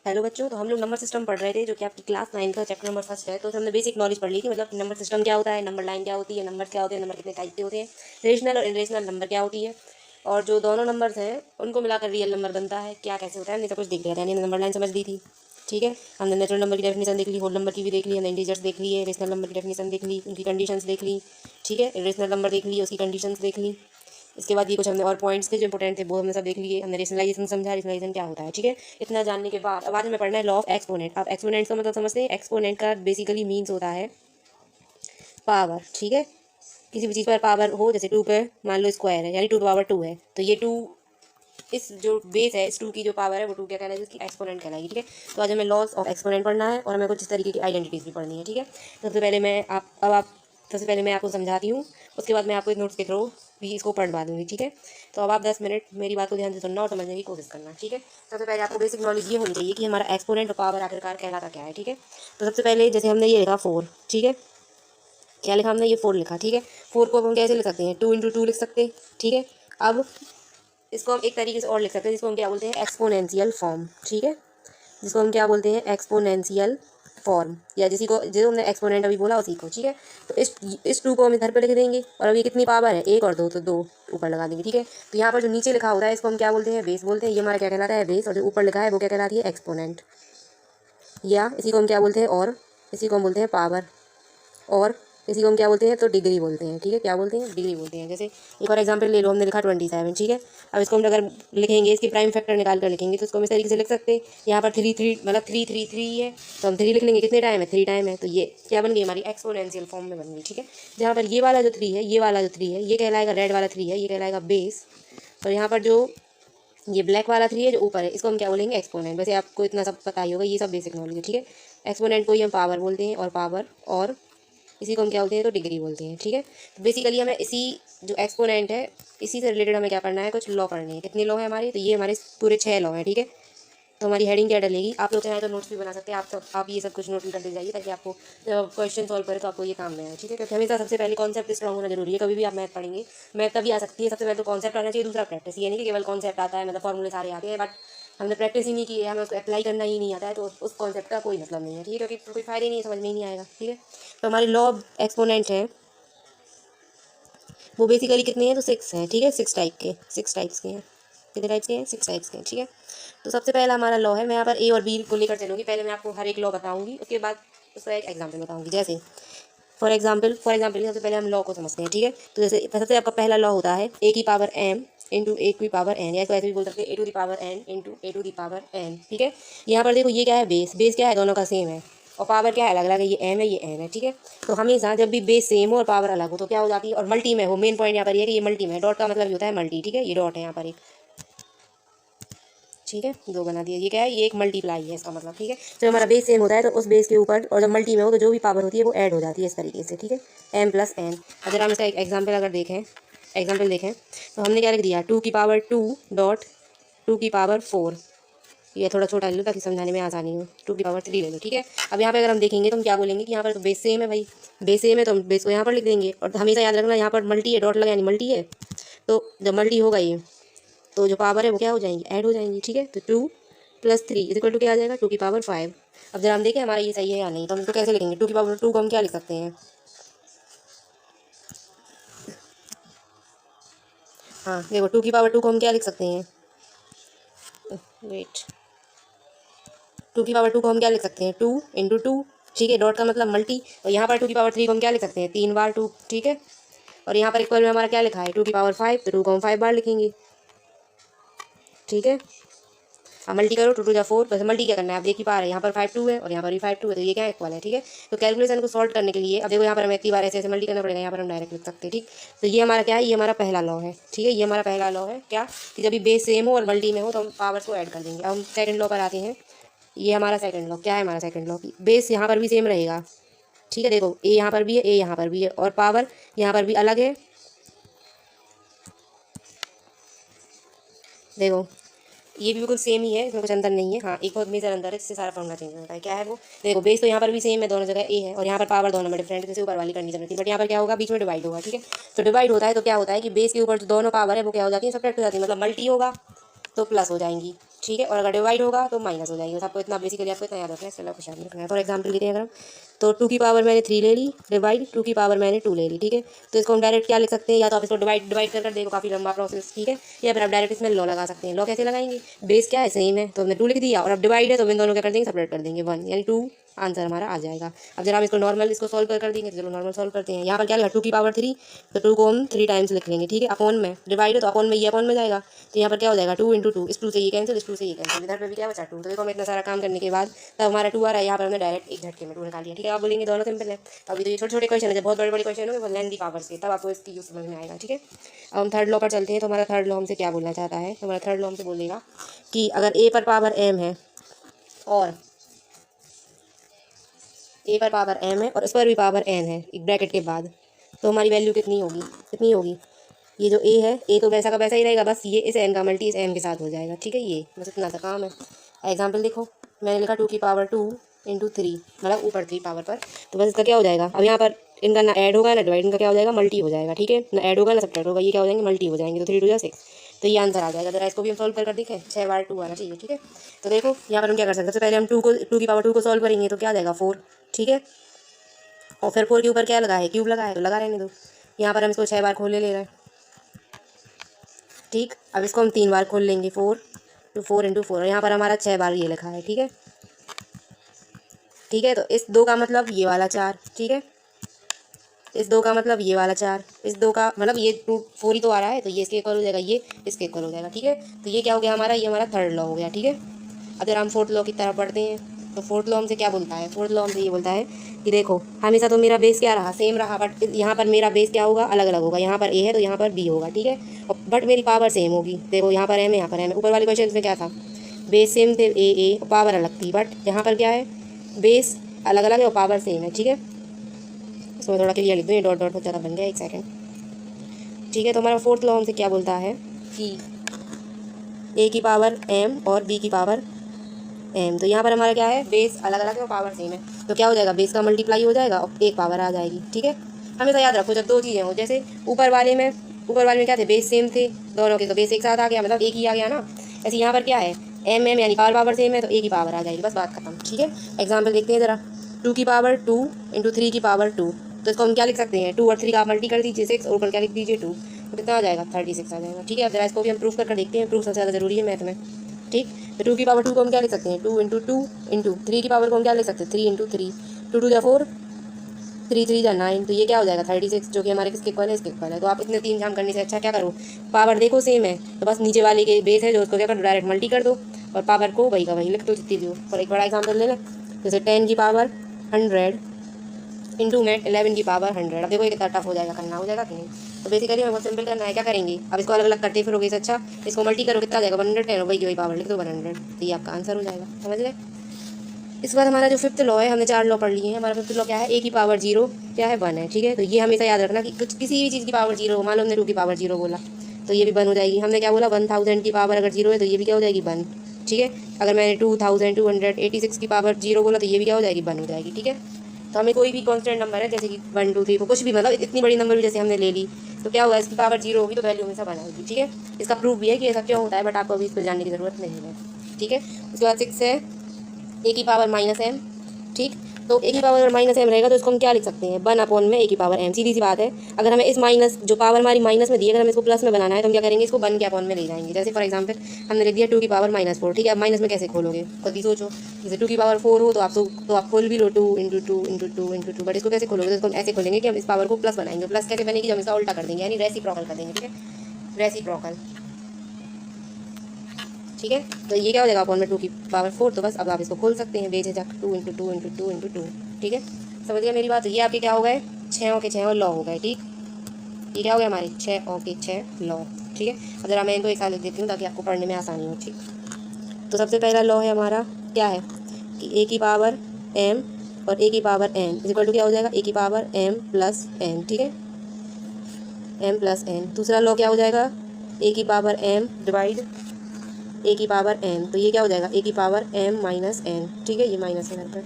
Hello बच्चों, तो हम लोग नंबर सिस्टम पढ़ रहे थे जो कि आपकी क्लास 9 का चैप्टर नंबर फर्स्ट है। तो हमने बेसिक नॉलेज पढ़ ली थी, मतलब नंबर सिस्टम क्या होता है, नंबर लाइन क्या होती है, नंबर क्या होते हैं, नंबर कितने टाइप के होते हैं, रेशनल और इरेशनल नंबर क्या होती है, और जो दोनों नंबर्स हैं उनको मिलाकर रियल नंबर बनता है, क्या कैसे होता है, हमने सब कुछ देख लिया था। यानी नंबर लाइन समझ ली थी। ठीक है, हमने नेचुरल नंबर की डेफिनेशन देख ली, होल नंबर की भी देख ली, हमने इंटीजर्स देख लिए, रेशनल नंबर की डेफिनेशन देख ली, उनकी कंडीशंस देख ली। ठीक है, इरेशनल नंबर देख ली, उसकी कंडीशंस देख ली। इसके बाद ये कुछ हमने और पॉइंट्स थे जो इंपॉर्टेंट थे वो हमने सब देख लिए। हमने रेशनलाइजेशन समझा, रेशनलाइजेशन क्या होता है। ठीक है, इतना जानने के बाद अब आज हमें पढ़ना है लॉ ऑफ एक्सपोनेंट। अब एक्सपोनेंट का मतलब समझते हैं, एक्सपोनेंट का बेसिकली मीन्स होता है पावर। ठीक है, किसी भी चीज़ पर पावर हो, जैसे 2 पे मान लो स्क्वायर है, यानी 2 की पावर 2 है, तो ये 2 इस जो बेस है, इस 2 की जो पावर है वो 2 क्या कहलाएगी, उसकी एक्सपोनेंट कहलाएगी। ठीक है, तो आज हमें लॉस ऑफ एक्सपोनेंट पढ़ना है और हमें कुछ इस तरीके की आइडेंटिटीज भी पढ़नी है। ठीक है, सबसे पहले मैं आपको समझाती हूँ, उसके बाद मैं आपको एक नोट्स के थ्रू भी इसको पढ़वा दूँगी। ठीक है, तो अब आप 10 मिनट मेरी बात को ध्यान से सुनना और समझने की कोशिश करना। ठीक है, सबसे पहले आपको बेसिक नॉलेज ये होनी चाहिए कि हमारा एक्सपोनेंट और पावर आखिरकार कहलाता क्या है। ठीक है, तो सबसे पहले जैसे हमने ये लिखा 4। ठीक है, क्या लिखा हमने, ये 4 लिखा। ठीक है, 4 को अब हम कैसे लिख सकते हैं, 2 × 2 लिख सकते हैं। ठीक है, अब इसको हम एक तरीके से और लिख सकते हैं, जिसको हम क्या बोलते हैं, एक्सपोनेंशियल फॉर्म। ठीक है, जिसको हम क्या बोलते हैं, एक्सपोनेंशियल फॉर्म, या जो हमने एक्सपोनेंट अभी बोला उसी को। ठीक है, तो इस 2 को हम इधर पे लिख देंगे, और अब ये कितनी पावर है, 1 और 2, तो 2 ऊपर लगा देंगे। ठीक है, तो यहाँ पर जो नीचे लिखा होता है इसको हम क्या बोलते हैं, बेस बोलते हैं। ये हमारा क्या कहलाता है, बेस, और जो ऊपर लिखा है वो क्या कहलाती है, एक्सपोनेंट, या इसी को हम क्या बोलते हैं, और इसी को हम बोलते हैं पावर, और इसी को हम क्या बोलते हैं, तो डिग्री बोलते हैं। ठीक है, क्या बोलते हैं, डिग्री बोलते हैं। जैसे एक और एग्जांपल ले लो, हमने लिखा 27। ठीक है, अब इसको हम अगर लिखेंगे, इसकी प्राइम फैक्टर निकाल कर लिखेंगे, तो इसको हम इस तरीके से लिख सकते हैं, यहाँ पर 3 मतलब 3 है, तो हम 3 लिख लेंगे, कितने टाइम है, 3 टाइम है, तो ये क्या बन गई, हमारी एक्सपोनेंशियल फॉर्म में बन गई। ठीक है, जहाँ पर ये वाला जो 3 है, ये वाला जो 3 है, ये कहलाएगा, रेड वाला 3 है, ये कहलाएगा बेस, और यहाँ पर जो ये ब्लैक वाला 3 है जो ऊपर है, इसको हम क्या बोलेंगे, एक्सपोनेंट। वैसे आपको इतना सब पता ही होगा, ये सब बेसिक नॉलेज है। ठीक है, एक्सपोनेंट को ही हम पावर बोलते हैं, और पावर, और इसी को हम क्या बोलते हैं, तो डिग्री बोलते हैं। ठीक है, तो बेसिकली हमें इसी जो एक्सपोनेंट है, इसी से रिलेटेड हमें क्या करना है, कुछ लॉ पढ़ने हैं। कितने लॉ है हमारे, तो ये हमारे पूरे 6 लॉ हैं। ठीक है, तो हमारी हेडिंग क्या डलेगी, आप लोग चाहें तो नोट्स भी बना सकते हैं, आप ये सब कुछ नोट भी करते जाइए, ताकि आपको जब क्वेश्चन सॉल्व करें तो आपको ये काम में आए। ठीक है, क्योंकि हमेशा सबसे पहले कॉन्सेप्ट स्ट्रॉन्ग होना जरूरी है। कभी भी आप मैथ पढ़ेंगे, मैथ तभी आ सकती है, सबसे पहले तो कॉन्सेप्ट आना चाहिए, दूसरा प्रैक्टिस। ये नहीं कि केवल कॉन्सेप्ट आता है, मतलब फॉर्मूले सारे आते हैं, बट हमने प्रैक्टिस ही नहीं की है, हमें उसको अप्लाई करना ही नहीं आता है, तो उस कॉन्सेप्ट का कोई मतलब नहीं है। ठीक है, क्योंकि कोई फायदा ही नहीं है, समझ में ही नहीं आएगा। ठीक है, तो हमारी लॉ ऑफ एक्सपोनेंट है वो बेसिकली कितने हैं, तो 6 हैं। ठीक है, 6 टाइप्स के हैं। कितने टाइप्स के हैं, 6 टाइप्स के हैं। ठीक है, तो सबसे पहला हमारा लॉ है, मैं यहाँ पर ए और बी को लेकर चलूँगी। पहले मैं आपको हर एक लॉ बताऊँगी, उसके बाद उसका एक एग्जाम्पल बताऊँगी। जैसे फॉर एग्जाम्पल सबसे पहले हम लॉ को समझते हैं। ठीक है, तो जैसे सबसे आपका पहला लॉ होता है A⁴m इंटू A⁴n, या इसको ऐसे भी बोल सकते हैं A⁴n इंटू A⁴n। ठीक है, यहाँ पर देखो ये क्या है, बेस क्या है, दोनों का सेम है, और पावर क्या है, अलग अलग है, ये m है, ये n है। ठीक है, तो हमेशा जब भी बेस सेम हो और पावर अलग हो तो क्या हो जाती है, और मल्टी में हो, मेन पॉइंट यहाँ पर ये है कि ये मल्टी में है, डॉट का मतलब ये होता है मल्टी। ठीक है, ये डॉट है यहाँ पर एक, ठीक है, 2 बना दिया, ये क्या है, ये एक मल्टीप्लाई है इसका मतलब। ठीक है, जब हमारा बेस सेम होता है तो उस बेस के ऊपर, और जब मल्टी में हो तो जो भी पावर होती है वो ऐड हो जाती है इस तरीके से। ठीक है, m+n। अगर हम इसका एक एग्जाम्पल देखें तो हमने क्या लिख दिया, 2⁴ डॉट 2⁴, ये थोड़ा छोटा ले लो ताकि समझाने में आसानी हो, 2⁴ ले लो। ठीक है, अब यहाँ पे अगर हम देखेंगे तो हम क्या बोलेंगे कि यहाँ पर तो बेस सेम है भाई, बेस सेम है तो हम बेस को यहाँ पर लिख देंगे, और हमेशा याद रखना यहाँ पर मल्टी है, डॉट लगा यानी मल्टी है, तो जब मल्टी होगा ये तो जो पावर है वो क्या हो जाएंगी, ऐड हो जाएंगी। ठीक है, तो 2 + 3 = क्या आ जाएगा, 2⁵ अब जरा हम देखें हमारा ये सही है या नहीं, तो हम इसको कैसे लिखेंगे, 2⁵2 को हम क्या लिख सकते हैं, हाँ देखो 2⁵2 को हम क्या लिख सकते हैं, वेट 2⁵2 को हम क्या लिख सकते हैं, 2 × 2। ठीक है, डॉट का मतलब मल्टी, और यहाँ पर 2⁵3 को हम क्या लिख सकते हैं, 3 बार 2। ठीक है, और यहाँ पर इक्वल में हमारा क्या लिखा है, 2⁵5, तो 2 को हम 5 बार लिखेंगे। ठीक है, अब मल्टी करो, 2 × 2 = 4, बस मल्टी क्या करना है, आप देख ही पा रहे हैं, यहाँ पर 5 2 है और यहाँ पर भी 5 2 है, तो ये क्या इक्वल है। ठीक है, तो कैलकुलेशन को सॉल्व करने के लिए अब देखो यहाँ पर हमें इतनी बार ऐसे मल्टी करना पड़ेगा, यहाँ पर हम डायरेक्ट लिख सकते हैं। ठीक, तो ये हमारा क्या है, ये हमारा पहला लॉ है। ठीक है, ये हमारा पहला लॉ है क्या, कि जब भी बेस सेम हो और मल्टी में हो तो हम पावर्स को ऐड कर देंगे। अब हम सेकंड लॉ पर आते हैं, ये हमारा सेकंड लॉ क्या है, हमारा सेकंड लॉ बेस यहाँ पर भी सेम रहेगा। ठीक है, देखो ए यहाँ पर भी है, ए यहाँ पर भी है, और पावर यहाँ पर भी अलग है। देखो ये भी बिल्कुल सेम ही है, इसमें कुछ अंतर नहीं है। हाँ, एक बहुत मेजर अंतर है, इससे सारा फॉर्मूला चेंज होता है। क्या है वो, देखो बेस तो यहाँ पर भी सेम है, दोनों जगह ए है, और यहाँ पर पावर दोनों में डिफरेंट है, जैसे ऊपर वाली कंडीशन होती है, बट यहाँ पर क्या होगा, बीच में डिवाइड होगा। ठीक है, तो डिवाइड होता है तो क्या होता है कि बेस के ऊपर जो दोनों पावर है वो क्या हो जाती है, सब्ट्रैक्ट हो जाती है, मतलब मल्टी होगा तो प्लस हो जाएंगी, ठीक है। और अगर डिवाइड होगा तो माइनस हो जाएगी। बस आपको इतना बेसिकली आपको इतना याद रखना है, इसके अलावा कुछ याद नहीं रखना है। फॉर एग्जाम्पल लेते हैं अगर हम, तो 2 की पावर मैंने 3 ले ली, डिवाइड 2 की पावर मैंने 2 ले ली, ठीक है। तो इसको हम डायरेक्ट क्या लिख सकते हैं, या तो आप इसको डिवाइड डिवाइड कर देखो, काफ़ी लंबा प्रोसेस, ठीक है। या फिर आप डायरेक्ट इसमें लॉ लगा सकते हैं। लॉ कैसे लगाएंगे, बेस क्या है सेम है तो हमने 2 लिख दिया, और अब डिवाइड है तो इन दोनों क्या कर देंगे, सेपरेट कर देंगे 1, यानी 2 आंसर हमारा आ जाएगा। अब जरा हम इसको नॉर्मल इसको सॉल्व कर देंगे, तो चलो नॉर्मल सॉल्व करते हैं। यहाँ पर क्या लिखा 2 की पावर 3, तो 2 को हम 3 टाइम्स लिख लेंगे, ठीक है। अपॉन में डिवाइड है तो अपॉन में ये अपॉन में जाएगा, तो यहाँ पर क्या हो जाएगा 2 × 2, इस 2 से ये कैंसिल, इस 2 से ये कैंसिल, इधर पे भी क्या बचा 2। तो देखो हमें इतना सारा काम करने के बाद तब हमारा 2 आ रहा है, यहाँ पर हमने डायरेक्ट एक झटके में 2 निकाल लिया, ठीक है। आप बोलेंगे दोनों सिंपल है, अभी तो ये छोटे छोटे क्वेश्चन है, जब बहुत बड़े बड़े क्वेश्चन होंगे वो लेंथी पावर से, तब आपको इसकी यूज समझ में आएगा, ठीक है। अब हम थर्ड लॉ पर चलते हैं। तो हमारा थर्ड लॉ हमसे क्या बोलना चाहता है, तो हमारा थर्ड लॉ हमसे बोलेगा कि अगर ए पर पावर m है और ए पर पावर m है और इस पर भी पावर n है एक ब्रैकेट के बाद, तो हमारी वैल्यू कितनी होगी, कितनी होगी, ये जो a है, a तो वैसा का वैसा ही रहेगा, बस ये इस n का मल्टी इस m के साथ हो जाएगा, ठीक है। ये बस इतना सा काम है। एग्जाम्पल देखो, मैंने लिखा 2 की पावर 2 × 3, मतलब ऊपर 3 पावर पर, तो बस इसका क्या हो जाएगा, अब यहाँ पर इनका ना ऐड होगा ना डिवाइड, इनका क्या हो जाएगा मल्टी हो जाएगा, ठीक है। ना ऐड होगा ना सब्ट्रैक्ट होगा, ये क्या हो जाएंगे मल्टी हो जाएंगे, तो 3 × 2 = 6, तो ये आंसर आ जाएगा। जरा इसको भी हम सॉल्व कर देखें, 6 बार 2 आना चाहिए, ठीक है। तो देखो यहाँ पर हम क्या कर सकते हैं, सबसे पहले हम 2 की पावर 2 को सॉल्व करेंगे, तो क्या आ जाएगा 4, ठीक है। और फिर 4 के ऊपर क्या लगा है, क्यूब लगा है, तो लगा रहने दो। यहाँ पर हम इसको 6 बार खोल ले रहे हैं, ठीक। अब इसको हम 3 बार खोल लेंगे, 4 × 4 और यहाँ पर हमारा 6 बार ये लिखा है, ठीक है, ठीक है। तो इस 2 का मतलब ये वाला 4, ठीक है, इस 2 का मतलब ये वाला 4, इस 2 का मतलब ये 4 ही तो आ रहा है, तो ये इसके इक्वल हो जाएगा, ये इसके इक्वल हो जाएगा, ठीक है। तो ये क्या हो गया हमारा, ये हमारा थर्ड लॉ हो गया, ठीक है। अगर हम फोर्थ लॉ की तरफ पढ़ते हैं, तो फोर्थ लॉ हमसे क्या बोलता है, फोर्थ लॉ हमसे ये बोलता है कि देखो हमेशा तो मेरा बेस क्या रहा, सेम रहा, बट यहाँ पर मेरा बेस क्या होगा, अलग अलग होगा। यहाँ पर ए है तो यहाँ पर बी होगा, ठीक है। और बट मेरी पावर सेम होगी, देखो यहाँ पर एम है, यहाँ पर एम है। ऊपर वाले क्वेश्चन में क्या था, बेस सेम थे, ए पावर अलग थी, बट यहाँ पर क्या है, बेस अलग अलग है और पावर सेम है, ठीक है। इसमें थोड़ा क्लियर लिख दूँ, ये डॉट डॉट बहुत ज़्यादा बन गया, एक सेकंड, ठीक है। तो हमारा फोर्थ लॉ हमसे क्या बोलता है कि ए की पावर एम और बी की पावर एम, तो यहाँ पर हमारा क्या है, बेस अलग अलग है और पावर सेम है, तो क्या हो जाएगा, बेस का मल्टीप्लाई हो जाएगा और एक पावर आ जाएगी, ठीक है। हमेशा याद रखो जब 2 चीज़ें हो, जैसे ऊपर वाले में क्या थे, बेस सेम थे दोनों के, तो बेस एक साथ आ गया, मतलब एक ही आ गया ना। ऐसे यहाँ पर क्या है, एम यानी पावर सेम है, तो एक ही पावर आ जाएगी, बस बात खत्म, ठीक है। एग्जाम्पल देखते हैं ज़रा, 2 की पावर 2 × 3 की पावर 2, तो इसको हम क्या लिख सकते हैं, 2 और 3 का मल्टी कर दीजिए 6, और ऊपर क्या लिख दीजिए 2, तो कितना आ जाएगा 36 आ जाएगा, ठीक है। अब जरा इसको भी हम प्रूफ कर देखते हैं, प्रूफ सबसे ज़्यादा जरूरी है मैथ में, ठीक। तो 2 की पावर 2 को हम क्या लिख सकते हैं, 2 × 2 × 3 की पावर को हम क्या लिख सकते हैं, 3 × 3, 2 × 2 = 4, 3 × 3 = 9, तो ये क्या हो जाएगा 36, जो कि हमारे किसके इक्वल है, इसके इक्वल है। तो आप इतने 3 काम करने से अच्छा क्या करो, पावर देखो सेम है तो बस नीचे वाले के बेस है जो उसको क्या करो, डायरेक्ट मल्टी कर दो और पावर को वही का वही लिख दो जितनी भी हो। और एक बड़ा एग्जाम्पल ले लें, जैसे 10 की पावर 100 इंटू में 11 की पावर 100। अब देखो ये कितना टफ हो जाएगा, करना हो जाएगा कि नहीं। तो बेसिकली हमें बहुत सिंपल करना है, क्या करेंगे, अब इसको अलग अलग करते फिरोगे इससे अच्छा इसको मल्टी करो, कितना आ जाएगा 110, वही की वही पावर लिख दो 100, तो ये आपका आंसर हो जाएगा, समझ गए। इसके बाद हमारा जो फिफ्थ लॉ है, हमने 4 लॉ पढ़ लिए हैं। हमारा फिफ्थ लॉ क्या है, ए की पावर 0 क्या है 1 है, ठीक है। तो ये हमेशा याद रखना कि कुछ किसी भी चीज़ की पावर 0 हो, मान लो हमने 2 की पावर 0 बोला तो ये भी 1 हो जाएगी। हमने क्या बोला 1000 की पावर अगर 0 है तो ये भी क्या हो जाएगी 1, ठीक है। अगर मैंने 2286 की पावर 0 बोला तो ये भी क्या हो जाएगी 1 हो जाएगी, ठीक है। तो हमें कोई भी कॉन्स्टेंट नंबर है जैसे कि 1 2 3 4 कुछ भी, मतलब इतनी बड़ी नंबर भी जैसे हमने ले ली तो क्या होगा, इसकी पावर 0 होगी तो वैल्यू हमेशा 1 आएगी, ठीक है। इसका प्रूफ भी है कि ऐसा क्यों होता है, बट आपको अभी इस पर जानने की ज़रूरत नहीं है, ठीक है। उसके बाद 6 है ए की पावर -m, ठीक। तो ए की पावर अगर -m रहेगा तो इसको हम क्या लिख सकते हैं, 1 में ए की पावर m, सीधी सी बात है। अगर हमें इस माइनस जो पावर हमारी माइनस में दी है, अगर हमें इसको प्लस में बनाना है तो हम क्या करेंगे, इसको 1 के अपॉन में ले जाएंगे। जैसे फॉर एग्जांपल हमने लिख दिया 2 की पावर -4, ठीक है। अब माइनस में कैसे खोलोगे खुद ही सोचो, जैसे 2 की पावर 4 हो तो आप खोल भी लो 2 × 2 × 2 × 2, बट इसको कैसे खोलोगे, तो इसको हम ऐसे खोलेंगे कि हम इस पावर को प्लस बनाएंगे। प्लस कैसे बनेगी, जब इसका उल्टा कर देंगे, यानी रेसिप्रोकल कर देंगे, ठीक है, रेसिप्रोकल, ठीक है। तो ये क्या हो जाएगा अपॉन में 2 की पावर 4, तो बस अब आप इसको खोल सकते हैं बेझिझक 2 × 2 × 2 × 2, ठीक है। समझ गया मेरी बात। ये आपके क्या हो गए, 6 के 6 लॉ हो गए, ठीक। ये क्या हो गया हमारे 6 के 6 लॉ, ठीक है। अब जरा मैं इनको एक साथ लिख देती हूँ ताकि आपको पढ़ने में आसानी हो, ठीक। तो सबसे पहला लॉ है हमारा क्या है कि ए की पावर m और ए की पावर n इक्वल टू क्या हो जाएगा, ए की पावर m + n, ठीक है, m + n। दूसरा लॉ क्या हो जाएगा, ए की पावर m डिवाइड ए की पावर n, तो ये क्या हो जाएगा ए की पावर m - n, ठीक है। ये माइनस है घर पर,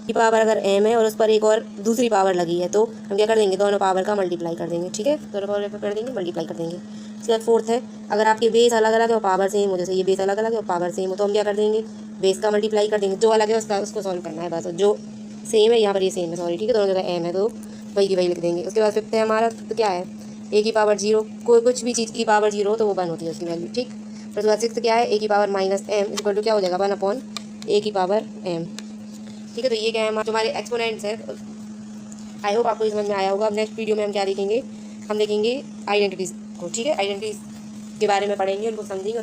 की पावर अगर m है और उस पर एक और दूसरी पावर लगी है तो हम क्या कर देंगे, दोनों पावर का मल्टीप्लाई कर देंगे, ठीक है, दोनों पावर कर देंगे मल्टीप्लाई कर देंगे। उसके बाद फोर्थ है, अगर आपके बेस अलग अलग है और पावर सेम हो, जैसे ये बेस अलग अलग है और पावर सेम हो, तो हम क्या कर देंगे, बेस का मल्टीप्लाई कर देंगे, जो अलग है उसको सॉल्व करना है बस, जो सेम है यहाँ पर ये सेम है, सॉरी ठीक है, दोनों जगह एम है तो वही की वही लिख देंगे। उसके बाद फिफ्थ है हमारा, तो क्या है, ए की पावर 0, कोई कुछ भी चीज़ की पावर 0 हो तो वो 1 होती है उसकी वैल्यू, ठीक। फिर उसके बाद सिक्स क्या है, ए की power minus M equal to क्या हो जाएगा, 1/a की पावर एम, ठीक है। तो ये क्या है हमारे तुम्हारे एक्सपोनेंट्स है। आई होप आपको समझ में आया होगा। अब नेक्स्ट वीडियो में हम क्या देखेंगे, हम देखेंगे आइडेंटिटीज़ को, ठीक है, आइडेंटिटीज़ के बारे में पढ़ेंगे, उनको समझेंगे।